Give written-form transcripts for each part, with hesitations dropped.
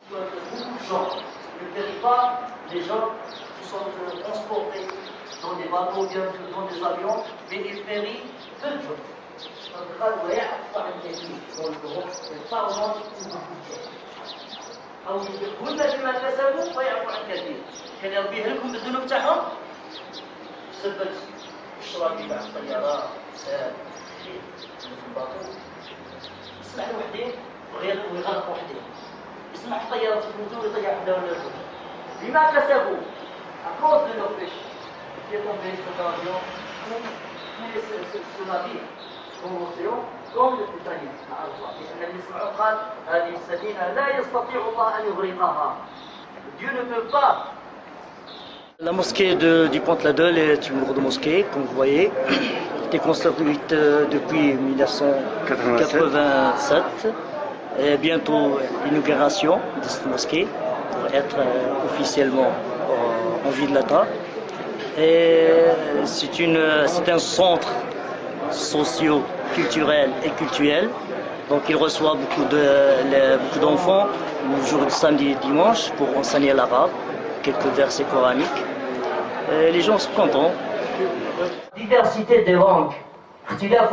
Beaucoup de gens ne périssent pas les gens qui sont transportés dans des bateaux, bien dans des avions, mais ils périssent peu de gens. فالقلب يعطى الكثير والروح الطاغوت او يدخلون بما كسبوا ويعفو عن كثير كان يربيه لكم بالذنوب تاعهم سبت الشراكه تاع الطيارات في الباطو يسمح وحدين ويغرق وحدين يسمح الطيارات تفوتوا ويطيح وحده ولا زوج بما كسبوا عكوز de leur péché qui est tombé sur l'avion sur la vie comme le Titanic مع الله لأن اللي سمعوا قال هذه السفينة لا يستطيع الله أن يغرقها Dieu ne peut pas. La mosquée du Pont-la-Dole est une grande mosquée, comme vous voyez, qui été construite depuis 1987 et bientôt l'inauguration de cette mosquée pour être officiellement en Ville-Lata. Et c'est un centre socio-culturel et culturel. Donc il reçoit beaucoup d'enfants le jour du samedi et dimanche pour enseigner l'arabe, quelques versets coraniques. Et les gens sont contents. Diversité des langues. Il y a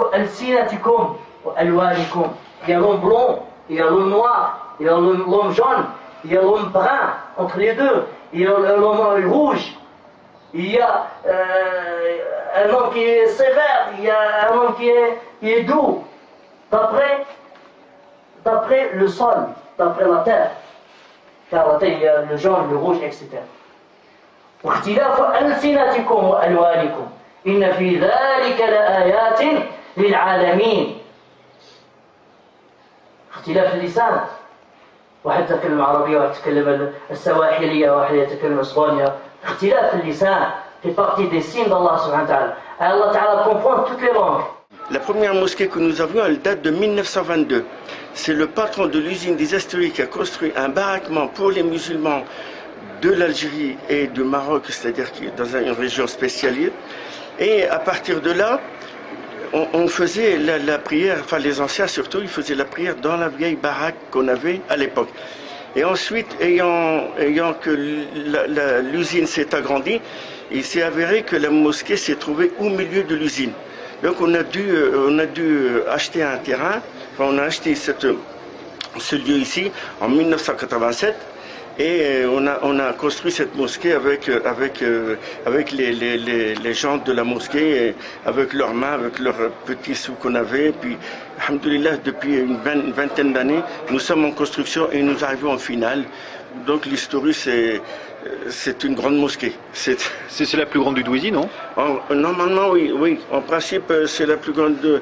l'homme blanc, il y a l'homme noir, il y a l'homme jaune, il y a l'homme brun entre les deux, il y a l'homme rouge. Il y a un homme qui est sévère, il y a un homme qui est doux, d'après le sol, d'après la terre. Car la terre, il y a le jaune, le rouge, etc. واختلاف ألسنتكم وألوانكم إن في ذلك لآيات للعالمين. اختلاف اللسان، واحد يتكلم عربية واحد يتكلم السواحلية واحد يتكلم اسبانيا. اختلاف اللسان fait partie des signes d'Allah subhanahu wa ta'ala. Allah ta'ala comprend toutes les langues. La première mosquée que nous avions, elle date de 1922. C'est le patron de l'usine des Asturies qui a construit un baraquement pour les musulmans de l'Algérie et du Maroc, c'est-à-dire dans une région spécialisée. Et à partir de là, on faisait la prière, enfin les anciens surtout, ils faisaient la prière dans la vieille baraque qu'on avait à l'époque. Et ensuite, ayant que l'usine s'est agrandie, il s'est avéré que la mosquée s'est trouvée au milieu de l'usine. Donc on a dû acheter un terrain, enfin on a acheté ce lieu ici en 1987 et on a construit cette mosquée avec les gens de la mosquée, avec leurs mains, avec leurs petits sous qu'on avait. Et puis, alhamdoulilah, depuis une vingtaine d'années, nous sommes en construction et nous arrivons en finale. Donc l'Historie, c'est une grande mosquée. C'est la plus grande du Douaisis, non? Normalement, oui. En principe, c'est la plus grande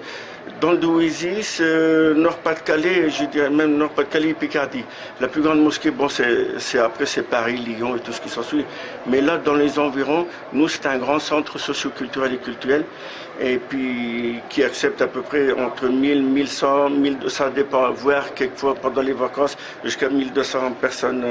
dans le Douaisis, Nord-Pas-de-Calais, je dirais même Nord-Pas-de-Calais et Picardie. La plus grande mosquée, bon, après c'est Paris, Lyon et tout ce qui s'ensuit. Mais là, dans les environs, nous, c'est un grand centre socio-culturel et culturel. Et puis, qui accepte à peu près entre 1000, 1100, 1200, ça dépend, voire quelquefois pendant les vacances, jusqu'à 1200 personnes.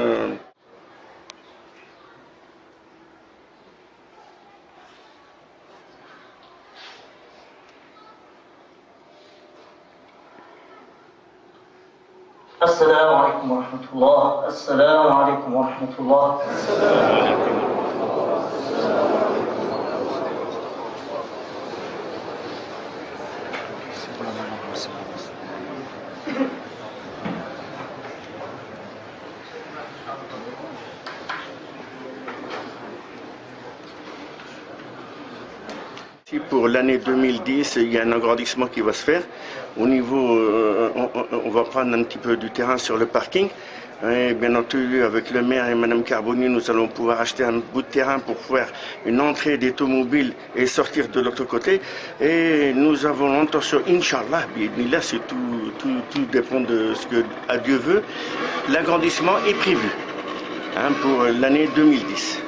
السلام عليكم ورحمة الله. السلام عليكم ورحمة الله. Pour l'année 2010, il y a un agrandissement qui va se faire. Au niveau, on va prendre un petit peu du terrain sur le parking. Et bien entendu, avec le maire et Madame Carboni, nous allons pouvoir acheter un bout de terrain pour faire une entrée d'automobile et sortir de l'autre côté. Et nous avons l'intention, Inch'Allah, là, c'est tout dépend de ce que Dieu veut. L'agrandissement est prévu pour l'année 2010.